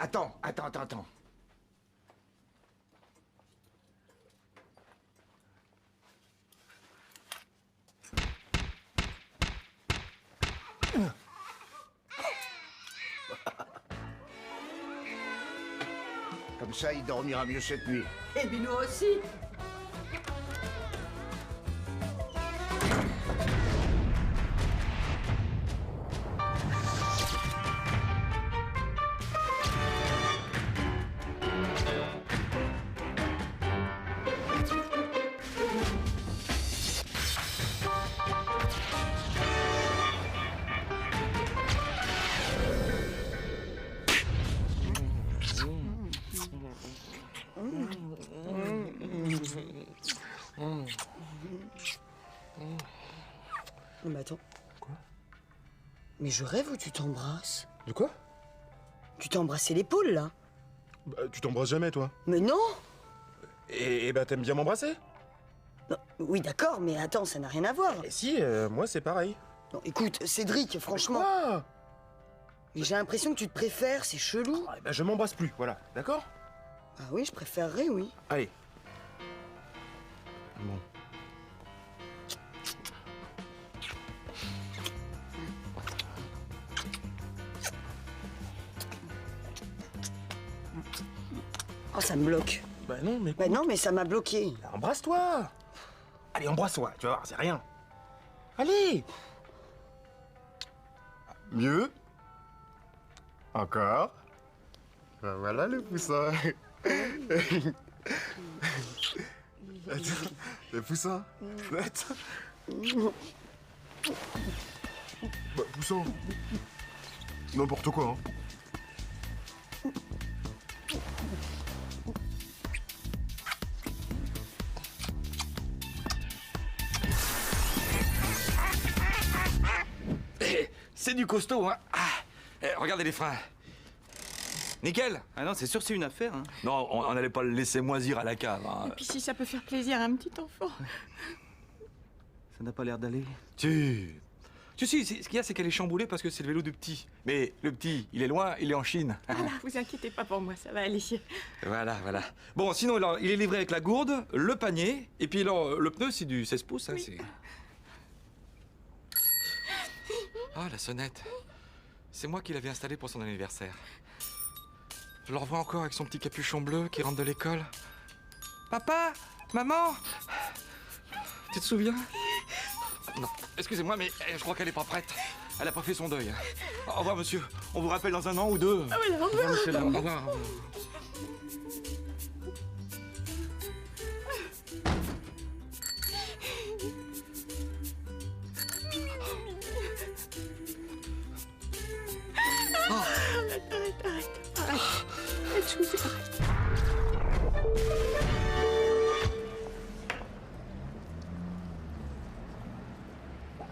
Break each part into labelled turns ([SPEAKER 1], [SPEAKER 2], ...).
[SPEAKER 1] Attends. Comme ça, il dormira mieux cette nuit.
[SPEAKER 2] Et puis nous aussi. Mais attends.
[SPEAKER 3] Quoi?
[SPEAKER 2] Mais je rêve ou tu t'embrasses?
[SPEAKER 3] De quoi?
[SPEAKER 2] Tu t'es embrassé l'épaule, là?
[SPEAKER 3] Bah, tu t'embrasses jamais, toi.
[SPEAKER 2] Mais non!
[SPEAKER 3] Et bah, t'aimes bien m'embrasser?
[SPEAKER 2] Non, oui, d'accord, mais attends, ça n'a rien à voir.
[SPEAKER 3] Et si, moi, c'est pareil.
[SPEAKER 2] Non, écoute, Cédric, franchement...
[SPEAKER 3] Quoi?
[SPEAKER 2] Mais j'ai l'impression que tu te préfères, c'est chelou.
[SPEAKER 3] Ah, bah, je m'embrasse plus, voilà, d'accord?
[SPEAKER 2] Ah oui, je préférerais, oui.
[SPEAKER 3] Allez. Bon.
[SPEAKER 2] Oh, ça me bloque.
[SPEAKER 3] Bah non, mais...
[SPEAKER 2] Bah non, mais ça m'a bloqué.
[SPEAKER 3] Embrasse-toi! Allez, embrasse-toi, tu vas voir, c'est rien. Allez! Mieux? Encore? Ben voilà le poussin. Le poussin. Attends. Bah, poussin. N'importe quoi, hein.
[SPEAKER 4] C'est du costaud, hein. Regardez les freins. Nickel.
[SPEAKER 5] Ah non, c'est sûr, c'est une affaire. Hein.
[SPEAKER 4] Non, on n'allait pas le laisser moisir à la cave. Hein.
[SPEAKER 6] Et puis si ça peut faire plaisir à un petit enfant.
[SPEAKER 5] Ça n'a pas l'air d'aller.
[SPEAKER 4] Tu sais, ce qu'il y a, c'est qu'elle est chamboulée parce que c'est le vélo du petit. Mais le petit, il est loin, il est en Chine.
[SPEAKER 6] Voilà, vous inquiétez pas pour moi, ça va aller.
[SPEAKER 4] Voilà. Bon, sinon, alors, il est livré avec la gourde, le panier, et puis alors, le pneu, c'est du 16 pouces. Hein,
[SPEAKER 6] Oui.
[SPEAKER 4] c'est... Ah, la sonnette. C'est moi qui l'avais installée pour son anniversaire. Je le revois encore avec son petit capuchon bleu qui rentre de l'école. Papa, maman, tu te souviens? Non, excusez-moi, mais je crois qu'elle est pas prête. Elle a pas fait son deuil. Au revoir, monsieur. On vous rappelle dans 1 an ou 2.
[SPEAKER 6] Ah oui, au revoir.
[SPEAKER 4] Monsieur, au revoir.
[SPEAKER 6] Arrête, je vous ai arrête.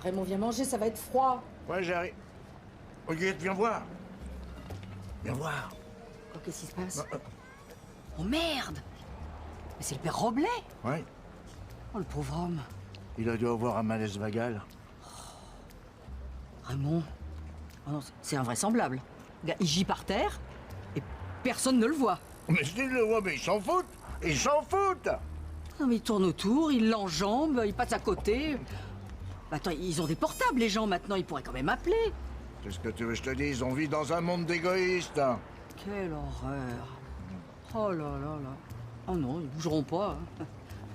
[SPEAKER 2] Raymond, viens manger, ça va être froid.
[SPEAKER 1] Ouais, j'arrive. Olivier, viens voir. Viens voir.
[SPEAKER 2] Oh, qu'est-ce qui se passe? Oh merde! Mais c'est le père Roblet!
[SPEAKER 1] Ouais,
[SPEAKER 2] Oh, le pauvre homme.
[SPEAKER 1] il a dû avoir un malaise vagal.
[SPEAKER 2] Raymond? Oh non, c'est invraisemblable. Le gars, il gît par terre et personne ne le voit.
[SPEAKER 1] Mais s'il le voit, mais ils s'en foutent. Ils s'en foutent.
[SPEAKER 2] Non, mais il tourne autour, il l'enjambe, il passe à côté. Bah, attends, ils ont des portables, les gens, maintenant, ils pourraient quand même appeler.
[SPEAKER 1] Qu'est-ce que tu veux que je te dise? On vit dans un monde d'égoïstes.
[SPEAKER 2] Quelle horreur. Oh là là là. Oh non, ils bougeront pas.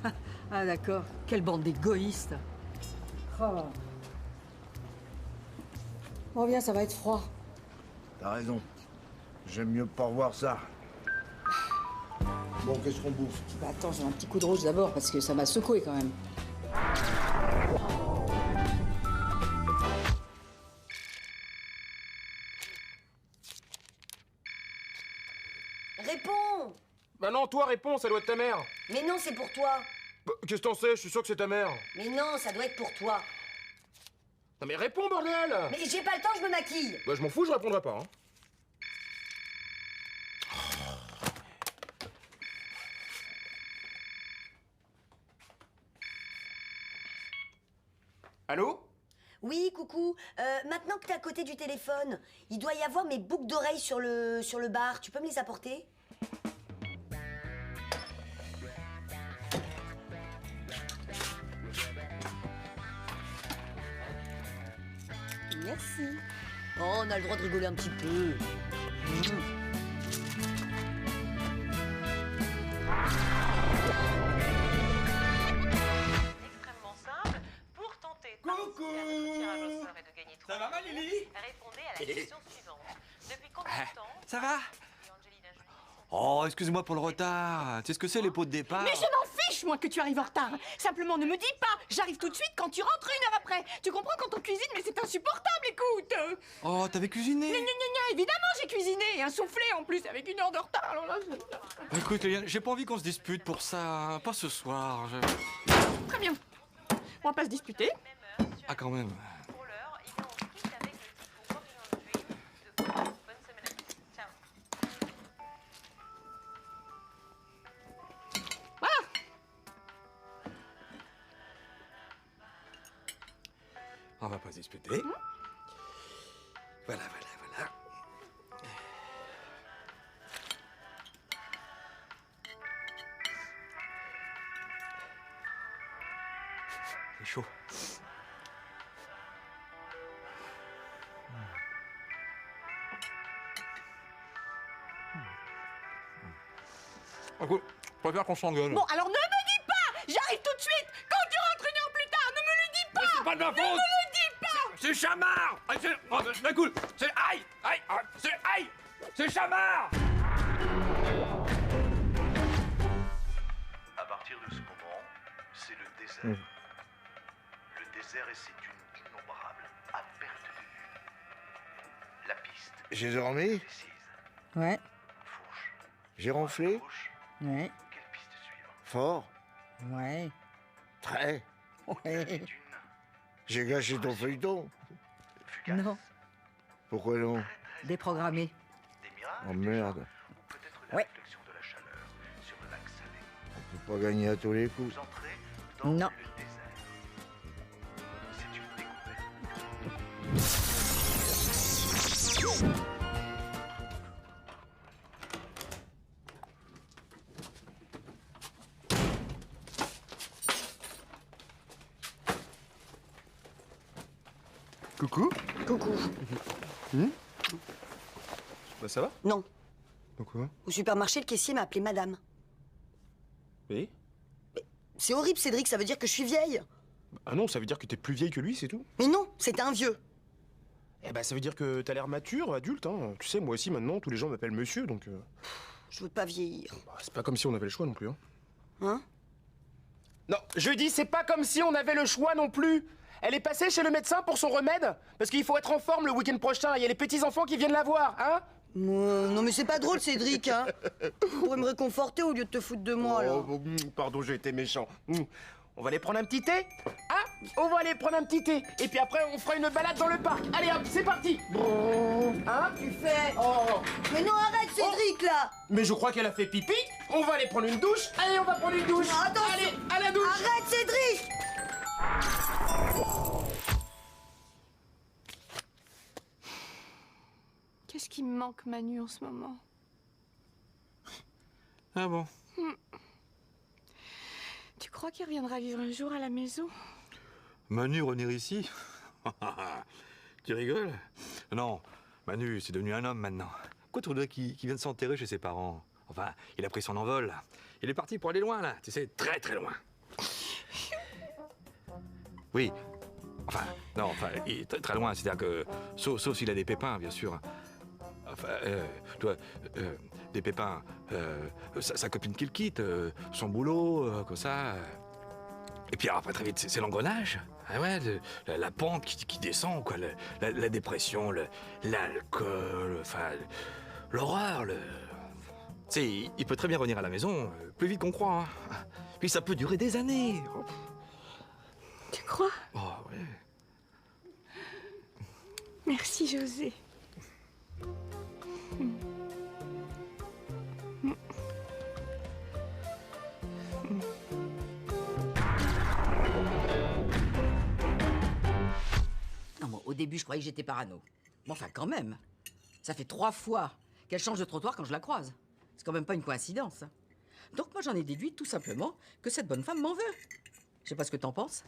[SPEAKER 2] Hein. Ah d'accord, quelle bande d'égoïstes. Oh. Bon, viens, ça va être froid.
[SPEAKER 1] T'as raison. J'aime mieux pas revoir ça. Bon, qu'est-ce qu'on bouffe?
[SPEAKER 2] Bah attends, j'ai un petit coup de rouge d'abord, parce que ça m'a secoué quand même.
[SPEAKER 7] Réponds!
[SPEAKER 3] Bah non, toi, réponds, ça doit être ta mère.
[SPEAKER 7] Mais non, c'est pour toi.
[SPEAKER 3] Bah, qu'est-ce que t'en sais? Je suis sûr que c'est ta mère.
[SPEAKER 7] Mais non, ça doit être pour toi.
[SPEAKER 3] Non mais réponds, bordel!
[SPEAKER 7] Mais j'ai pas le temps, je me maquille.
[SPEAKER 3] Bah je m'en fous, je répondrai pas, hein. Allô?
[SPEAKER 7] Oui, coucou. Maintenant que t'es à côté du téléphone, il doit y avoir mes boucles d'oreilles sur le bar. Tu peux me les apporter? Merci. Oh, on a le droit de rigoler un petit peu.
[SPEAKER 8] Extrêmement simple. Pour tenter de participer à notre tirage au sort et de gagner 3
[SPEAKER 4] Ça va,
[SPEAKER 8] millions,
[SPEAKER 4] Lily
[SPEAKER 8] répondez à la question suivante. Depuis combien de temps
[SPEAKER 4] Ça va?
[SPEAKER 8] et Angelina Jolie sont-
[SPEAKER 4] Oh, excuse-moi pour le retard. Tu sais ce que c'est les pots de départ?
[SPEAKER 6] Mais je m'en fiche, moi, que tu arrives en retard. Simplement, ne me dis pas. J'arrive tout de suite quand tu rentres 1 heure après. Tu comprends quand on cuisine, mais c'est insupportable, écoute.
[SPEAKER 4] Oh, t'avais cuisiné?
[SPEAKER 6] Évidemment, j'ai cuisiné. Et un soufflé, en plus, avec 1 heure de retard. Alors là,
[SPEAKER 4] Écoute, Liliane, j'ai pas envie qu'on se dispute pour ça. Hein. Pas ce soir.
[SPEAKER 6] très bien. On va pas se disputer.
[SPEAKER 4] Ah, quand même.
[SPEAKER 8] Pour l'heure, eh bien, on quitte avec le titre Walking on Dream de Queen. Bonne semaine à tous. Ciao.
[SPEAKER 4] On va pas se disputer. Voilà, voilà, voilà. C'est chaud. Écoute, je préfère qu'on s'engueule.
[SPEAKER 6] Bon, alors ne me dis pas. J'arrive tout de suite. Quand tu rentres 1 heure plus tard, ne me le dis pas.
[SPEAKER 4] C'est pas de ma faute!
[SPEAKER 6] Ne me le dis pas.
[SPEAKER 4] C'est Chamard! C'est cool! C'est aïe! Aïe! C'est aïe! C'est Chamard!
[SPEAKER 9] À partir de ce moment, c'est le désert. Le désert et c'est une innombrable, à perte de vue. La piste,
[SPEAKER 1] J'ai dormi,
[SPEAKER 9] précise,
[SPEAKER 2] Ouais,
[SPEAKER 9] fourche,
[SPEAKER 1] j'ai ronflé,
[SPEAKER 9] gauche,
[SPEAKER 2] ouais,
[SPEAKER 9] quelle piste suivre?
[SPEAKER 1] fort,
[SPEAKER 2] ouais,
[SPEAKER 1] très.
[SPEAKER 2] ouais.
[SPEAKER 9] Une
[SPEAKER 1] J'ai gâché ton feuilleton.
[SPEAKER 9] fugace,
[SPEAKER 2] Non,
[SPEAKER 1] Pourquoi non?
[SPEAKER 2] déprogrammé.
[SPEAKER 9] des miracles,
[SPEAKER 1] Oh merde,
[SPEAKER 9] ou peut-être la
[SPEAKER 2] Ouais.
[SPEAKER 9] réflexion de la chaleur sur le lac salé.
[SPEAKER 1] on peut pas gagner à tous les coups.
[SPEAKER 9] Vous entrez dans
[SPEAKER 2] Non.
[SPEAKER 9] le désert. C'est une découverte.
[SPEAKER 3] Coucou.
[SPEAKER 7] Coucou.
[SPEAKER 3] Bah ça va?
[SPEAKER 7] Non.
[SPEAKER 3] Pourquoi?
[SPEAKER 7] Au supermarché, le caissier m'a appelé madame.
[SPEAKER 3] Oui?
[SPEAKER 7] C'est horrible, Cédric, ça veut dire que je suis vieille.
[SPEAKER 3] Ah non, ça veut dire que t'es plus vieille que lui, c'est tout.
[SPEAKER 7] Mais non, c'était un vieux.
[SPEAKER 3] Eh bah ça veut dire que t'as l'air mature, adulte, hein. Tu sais, moi aussi maintenant, tous les gens m'appellent monsieur, donc...
[SPEAKER 7] Je veux pas vieillir.
[SPEAKER 3] bah, c'est pas comme si on avait le choix non plus, hein.
[SPEAKER 7] Hein?
[SPEAKER 3] Non, je dis c'est pas comme si on avait le choix non plus. Elle est passée chez le médecin pour son remède, parce qu'il faut être en forme le week-end prochain, il y a les petits-enfants qui viennent la voir, hein.
[SPEAKER 7] Non mais c'est pas drôle, Cédric, hein. Tu pourrais me réconforter au lieu de te foutre de moi, là.
[SPEAKER 3] Pardon, j'ai été méchant. On va aller prendre un petit thé? Hein? On va aller prendre un petit thé. Et puis après, on fera une balade dans le parc. Allez hop, c'est parti. Hein?
[SPEAKER 7] Tu fais...
[SPEAKER 3] Oh.
[SPEAKER 7] Mais non, arrête, Cédric, là.
[SPEAKER 3] Mais je crois qu'elle a fait pipi. On va aller prendre une douche. Allez, on va prendre une douche.
[SPEAKER 7] Non, attends,
[SPEAKER 3] Allez, à la douche.
[SPEAKER 7] Arrête, Cédric.
[SPEAKER 6] Qu'est-ce qui me manque, Manu, en ce moment?
[SPEAKER 4] Ah bon?
[SPEAKER 6] Tu crois qu'il reviendra vivre un jour à la maison?
[SPEAKER 4] Manu revenir ici? Tu rigoles? Non, Manu, c'est devenu un homme maintenant. Pourquoi tu voudrais qu'il vienne s'enterrer chez ses parents? Enfin, il a pris son envol. Il est parti pour aller loin, là. Tu sais, très très loin. Oui. Enfin, non, enfin, il est très, très loin. C'est-à-dire que, sauf s'il a des pépins, bien sûr. Enfin, toi, des pépins, sa copine qui le quitte, son boulot, comme ça. Et puis après, très vite, c'est l'engrenage. Ah ouais, la pente qui descend, quoi. La dépression, l'alcool, enfin, l'horreur. Tu sais, il peut très bien revenir à la maison, plus vite qu'on croit. Hein. Puis ça peut durer des années.
[SPEAKER 6] Tu crois?
[SPEAKER 4] Oh, ouais.
[SPEAKER 6] Merci, José.
[SPEAKER 2] début, je croyais que j'étais parano. Bon, enfin, quand même. Ça fait 3 fois qu'elle change de trottoir quand je la croise. C'est quand même pas une coïncidence. Donc moi, j'en ai déduit tout simplement que cette bonne femme m'en veut. Je sais pas ce que t'en penses.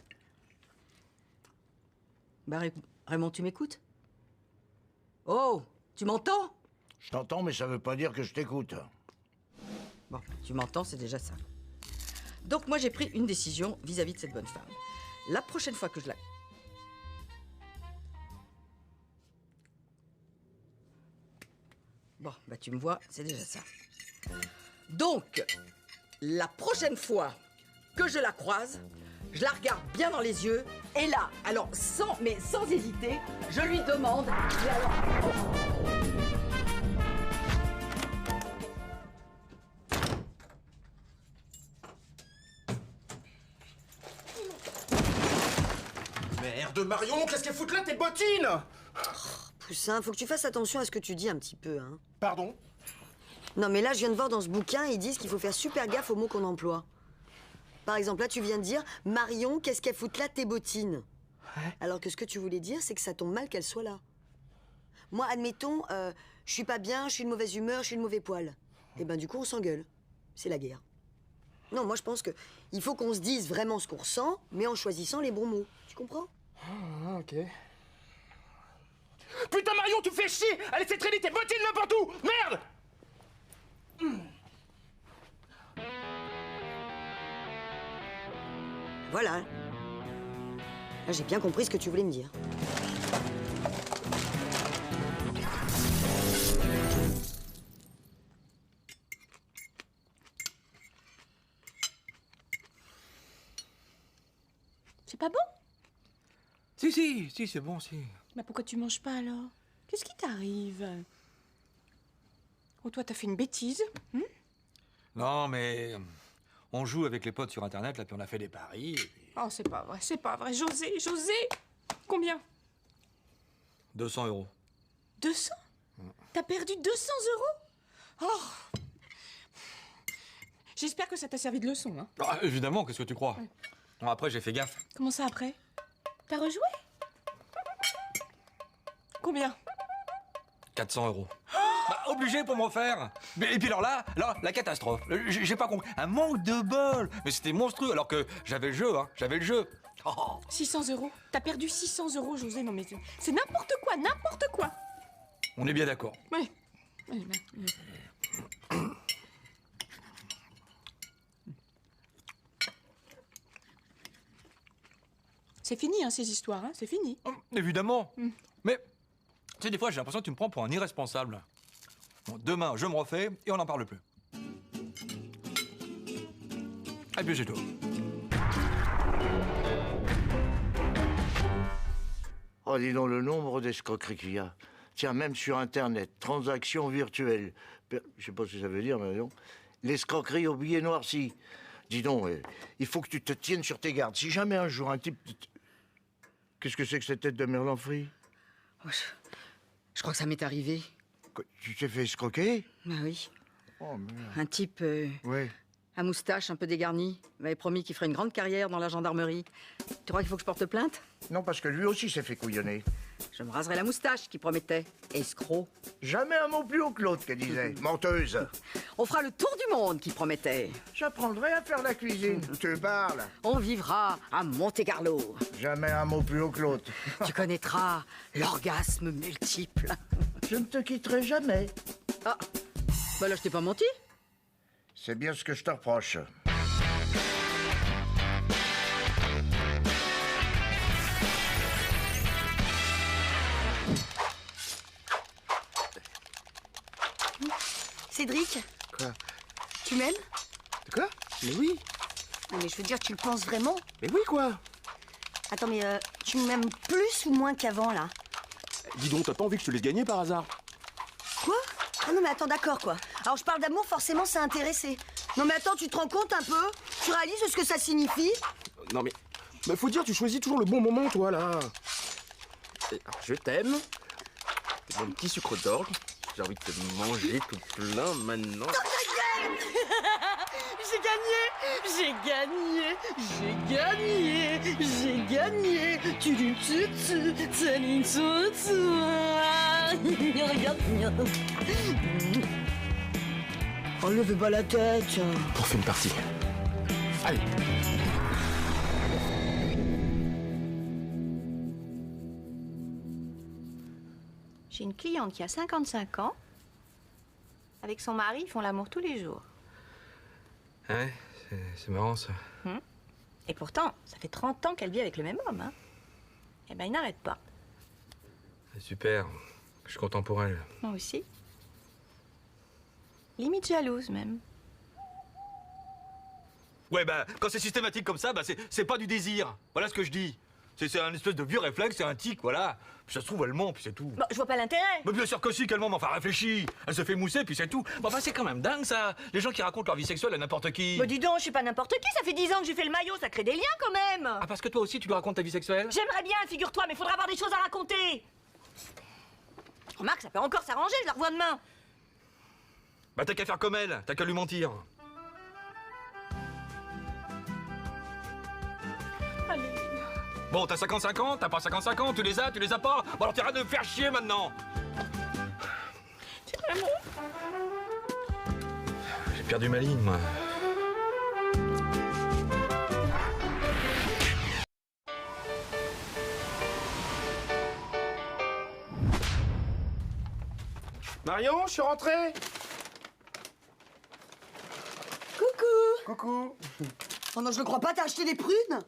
[SPEAKER 2] Bah, Raymond, tu m'écoutes? Oh, tu m'entends?
[SPEAKER 1] Je t'entends, mais ça veut pas dire que je t'écoute.
[SPEAKER 2] Bon, tu m'entends, c'est déjà ça. Donc moi, j'ai pris une décision vis-à-vis de cette bonne femme. La prochaine fois que je la... Bon, bah tu me vois, c'est déjà ça. Donc, la prochaine fois que je la croise, je la regarde bien dans les yeux, et là, alors sans hésiter, je lui demande... Mais alors...
[SPEAKER 3] Merde, Marion, qu'est-ce qu'elle fout là, tes bottines?
[SPEAKER 7] Poussin, faut que tu fasses attention à ce que tu dis un petit peu, hein.
[SPEAKER 3] Pardon?
[SPEAKER 7] Non, mais là, je viens de voir dans ce bouquin, ils disent qu'il faut faire super gaffe aux mots qu'on emploie. Par exemple, là, tu viens de dire « Marion, qu'est-ce qu'elle fout là, tes bottines ?» Alors que ce que tu voulais dire, c'est que ça tombe mal qu'elle soit là. Moi, admettons, je suis pas bien, je suis de mauvaise humeur, je suis de mauvais poil. Et ben, du coup, on s'engueule. C'est la guerre. Non, moi, je pense que il faut qu'on se dise vraiment ce qu'on ressent, mais en choisissant les bons mots. Tu comprends?
[SPEAKER 3] Ah, ok. Putain, Marion, tu fais chier à laisser traîner tes bottines n'importe où! Merde!
[SPEAKER 7] Voilà. Là, j'ai bien compris ce que tu voulais me dire.
[SPEAKER 6] C'est pas bon?
[SPEAKER 4] Si, c'est bon, si.
[SPEAKER 6] Bah pourquoi tu manges pas alors? Qu'est-ce qui t'arrive? Oh, toi, t'as fait une bêtise?
[SPEAKER 4] Non, mais on joue avec les potes sur Internet, là, puis on a fait des paris, et puis...
[SPEAKER 6] Oh, c'est pas vrai. José! Combien?
[SPEAKER 4] 200 €.
[SPEAKER 6] 200? T'as perdu 200 €? Oh! J'espère que ça t'a servi de leçon, hein?
[SPEAKER 4] Ah, évidemment, qu'est-ce que tu crois? Bon, après, j'ai fait gaffe.
[SPEAKER 6] Comment ça, après? T'as rejoué? Combien?
[SPEAKER 4] 400 €. Bah, obligé pour m'en faire. Et puis alors là, la catastrophe. J'ai pas compris. Un manque de bol. Mais c'était monstrueux, alors que j'avais le jeu, hein. J'avais le jeu. Oh.
[SPEAKER 6] 600 €. T'as perdu 600 €, José. Non, mais c'est n'importe quoi, n'importe quoi.
[SPEAKER 4] On est bien d'accord.
[SPEAKER 6] Oui. C'est fini, hein, ces histoires, hein, c'est fini.
[SPEAKER 4] Évidemment. Mais, tu sais, des fois, j'ai l'impression que tu me prends pour un irresponsable. Bon, demain, je me refais et on n'en parle plus. Et puis c'est tout.
[SPEAKER 1] Oh, dis donc, le nombre d'escroqueries qu'il y a. Tiens, même sur Internet, transactions virtuelles. Je sais pas ce que ça veut dire, mais non. L'escroquerie au billet noirci. Dis donc, il faut que tu te tiennes sur tes gardes. Si jamais un jour un type... Qu'est-ce que c'est que cette tête de merlan-frit?
[SPEAKER 2] Oh, je crois que ça m'est arrivé.
[SPEAKER 1] Quoi, tu t'es fait escroquer?
[SPEAKER 2] Bah oui.
[SPEAKER 1] Oh, merde.
[SPEAKER 2] Un type
[SPEAKER 1] Ouais.
[SPEAKER 2] à moustache un peu dégarni m'avait promis qu'il ferait une grande carrière dans la gendarmerie. Tu crois qu'il faut que je porte plainte?
[SPEAKER 1] Non, parce que lui aussi s'est fait couillonner.
[SPEAKER 2] Je me raserai la moustache, qui promettait. Escroc.
[SPEAKER 1] Jamais un mot plus haut que l'autre, qu'elle disait. Menteuse.
[SPEAKER 2] On fera le tour du monde, qui promettait.
[SPEAKER 1] J'apprendrai à faire la cuisine. Tu parles.
[SPEAKER 2] On vivra à Monte-Carlo.
[SPEAKER 1] Jamais un mot plus haut que l'autre.
[SPEAKER 2] Tu connaîtras l'orgasme multiple.
[SPEAKER 1] Je ne te quitterai jamais.
[SPEAKER 2] Ah, bah là, je t'ai pas menti.
[SPEAKER 1] C'est bien ce que je te reproche.
[SPEAKER 7] Cédric,
[SPEAKER 3] Quoi?
[SPEAKER 7] tu m'aimes?
[SPEAKER 3] Quoi? Mais oui.
[SPEAKER 7] Non, mais je veux dire, tu le penses vraiment?
[SPEAKER 3] Mais oui, quoi?
[SPEAKER 7] Attends, mais tu m'aimes plus ou moins qu'avant, là?
[SPEAKER 3] Dis donc, t'as pas envie que je te laisse gagner par hasard?
[SPEAKER 7] Quoi? Ah non, mais attends, d'accord, quoi. Alors, je parle d'amour, forcément, c'est intéressé. Non, mais attends, tu te rends compte un peu? Tu réalises ce que ça signifie?
[SPEAKER 3] Non mais faut dire, tu choisis toujours le bon moment, toi, là. Et, alors, je t'aime. T'es mon petit sucre d'orge. J'ai envie de te manger tout plein maintenant.
[SPEAKER 7] Dans ta gueule!
[SPEAKER 6] J'ai gagné. J'ai gagné. J'ai gagné. Tu dis tu. Regarde.
[SPEAKER 7] Oh, levez pas la tête.
[SPEAKER 3] On fait une partie. Allez.
[SPEAKER 6] J'ai une cliente qui a 55 ans. Avec son mari, ils font l'amour tous les jours.
[SPEAKER 4] Ouais, c'est marrant ça.
[SPEAKER 6] Et pourtant, ça fait 30 ans qu'elle vit avec le même homme, hein. Eh ben, il n'arrête pas.
[SPEAKER 4] C'est super. Je suis content pour elle.
[SPEAKER 6] Moi aussi. Limite jalouse, même.
[SPEAKER 10] Ouais, bah, quand c'est systématique comme ça, bah, c'est pas du désir. Voilà ce que je dis. C'est un espèce de vieux réflexe, c'est un tic, voilà. Puis ça se trouve, elle ment, puis c'est tout.
[SPEAKER 6] Bon, je vois pas l'intérêt.
[SPEAKER 10] Mais bien sûr que si, qu'elle ment, mais enfin, réfléchis. Elle se fait mousser, puis c'est tout. Bon, enfin, c'est quand même dingue, ça. Les gens qui racontent leur vie sexuelle à n'importe qui.
[SPEAKER 6] Bah dis donc, je suis pas n'importe qui, ça fait 10 ans que j'ai fait le maillot, ça crée des liens quand même.
[SPEAKER 10] Ah, parce que toi aussi, tu lui racontes ta vie sexuelle?
[SPEAKER 6] J'aimerais bien, figure-toi, mais faudra avoir des choses à raconter. Remarque, ça peut encore s'arranger, je la revois demain.
[SPEAKER 10] Bah, t'as qu'à faire comme elle, t'as qu'à lui mentir.
[SPEAKER 6] Allez.
[SPEAKER 10] Bon, t'as 55 ans, t'as pas 55 ans, tu les as pas. Bon, alors t'arrêtes de me faire chier maintenant.
[SPEAKER 4] J'ai perdu ma ligne, moi.
[SPEAKER 3] Marion, je suis rentré. Coucou.
[SPEAKER 7] Oh non, je le crois pas, t'as acheté des prunes?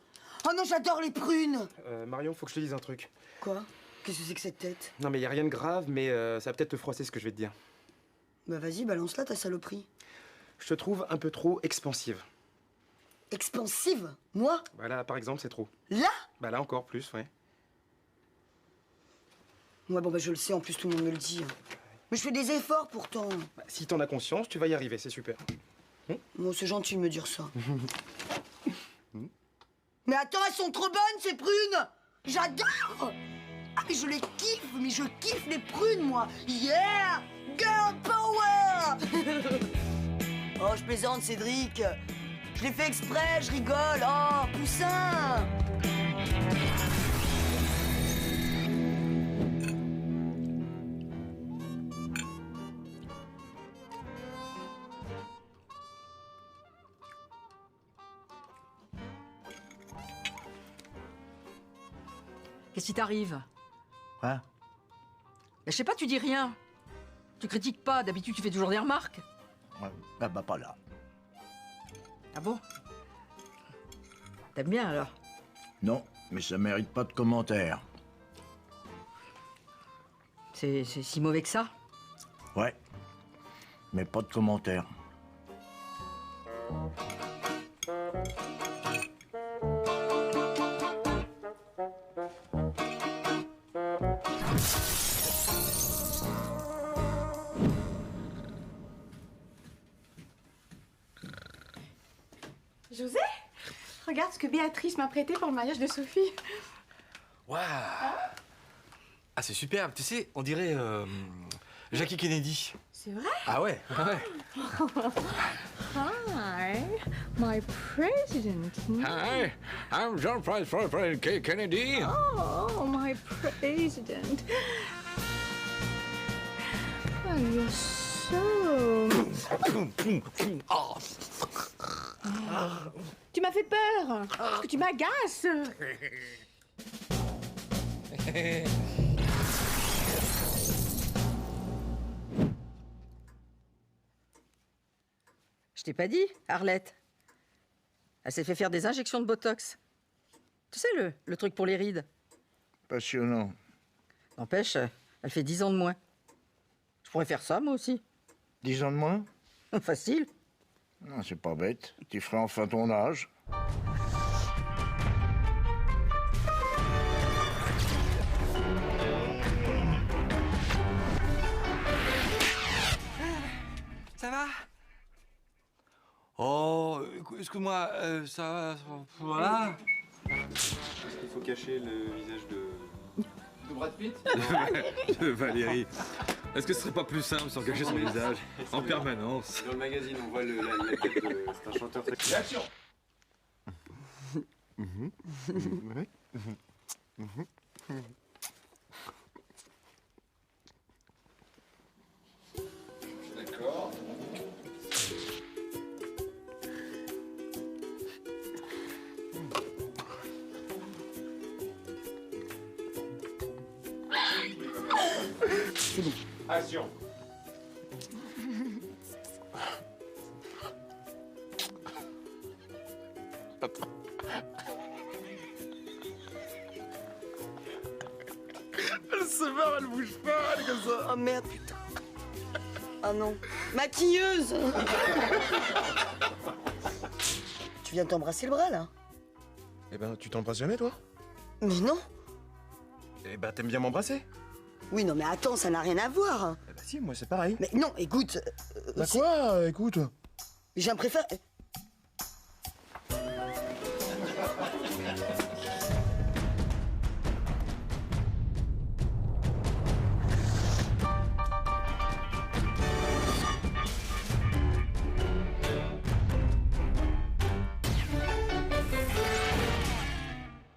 [SPEAKER 7] Oh non, j'adore les prunes.
[SPEAKER 3] Marion, faut que je te dise un truc.
[SPEAKER 7] Quoi? Qu'est-ce que c'est que cette tête?
[SPEAKER 3] Non, mais y a rien de grave, mais ça va peut-être te froisser ce que je vais te dire.
[SPEAKER 7] Bah vas-y, balance-la ta saloperie.
[SPEAKER 3] Je te trouve un peu trop expansive.
[SPEAKER 7] Expansive? Moi?
[SPEAKER 3] Bah là, par exemple, c'est trop.
[SPEAKER 7] Là?
[SPEAKER 3] Bah là, encore plus, ouais.
[SPEAKER 7] Ouais, bon bah je le sais, en plus tout le monde me le dit. Mais je fais des efforts pourtant.
[SPEAKER 3] Bah, si t'en as conscience, tu vas y arriver, c'est super.
[SPEAKER 7] Bon, c'est gentil de me dire ça. Mais attends, elles sont trop bonnes ces prunes! J'adore! Ah mais je les kiffe, mais je kiffe les prunes moi! Yeah! Girl power! Oh, je plaisante Cédric. Je l'ai fait exprès, je rigole. Oh, poussin!
[SPEAKER 2] Qu'est-ce qui t'arrive?
[SPEAKER 1] Quoi?
[SPEAKER 2] Je sais pas, tu dis rien. Tu critiques pas, d'habitude tu fais toujours des remarques.
[SPEAKER 1] Ouais, bah pas là.
[SPEAKER 2] Ah bon? T'aimes bien alors?
[SPEAKER 1] Non, mais ça mérite pas de commentaires.
[SPEAKER 2] C'est si mauvais que ça?
[SPEAKER 1] Ouais, mais pas de commentaires.
[SPEAKER 6] José, regarde ce que Béatrice m'a prêté pour le mariage de Sophie.
[SPEAKER 4] Waouh! Ah, c'est superbe. Tu sais, on dirait Jackie Kennedy.
[SPEAKER 6] C'est vrai?
[SPEAKER 4] Ah ouais, ouais.
[SPEAKER 6] Hi, my president.
[SPEAKER 4] Hi, I'm John President Kennedy.
[SPEAKER 6] Oh, my president. Oh, you're so...
[SPEAKER 4] Oh.
[SPEAKER 6] Tu m'as fait peur, parce que tu m'agaces.
[SPEAKER 2] Je t'ai pas dit, Arlette. Elle s'est fait faire des injections de Botox. Tu sais, le truc pour les rides.
[SPEAKER 1] Passionnant.
[SPEAKER 2] N'empêche, elle fait 10 ans de moins. Je pourrais faire ça, moi aussi.
[SPEAKER 1] 10 ans de moins?
[SPEAKER 2] Facile.
[SPEAKER 1] Non, c'est pas bête. Tu ferais enfin ton âge.
[SPEAKER 4] Ça va? Oh, excuse-moi, ça va, voilà.
[SPEAKER 3] Il faut cacher le visage de...
[SPEAKER 4] De Brad Pitt? De Valérie.
[SPEAKER 10] Est-ce que ce serait pas plus simple sans cacher son visage en permanence?
[SPEAKER 11] Dans le magazine, on voit la tête de... C'est un chanteur très...
[SPEAKER 3] Action. D'accord.
[SPEAKER 7] C'est bon.
[SPEAKER 3] Action.
[SPEAKER 10] Elle se barre, elle bouge pas, elle est comme ça.
[SPEAKER 7] Oh merde, putain. Ah non. Maquilleuse. Tu viens de t'embrasser le bras, là?
[SPEAKER 11] Eh ben, tu t'embrasses jamais, toi?
[SPEAKER 7] Mais non.
[SPEAKER 11] Eh ben, t'aimes bien m'embrasser?
[SPEAKER 7] Oui, non, mais attends, ça n'a rien à voir.
[SPEAKER 11] Eh ben si, moi c'est pareil.
[SPEAKER 7] Mais non, écoute...
[SPEAKER 11] Bah quoi, écoute?
[SPEAKER 7] J'ai un préfère...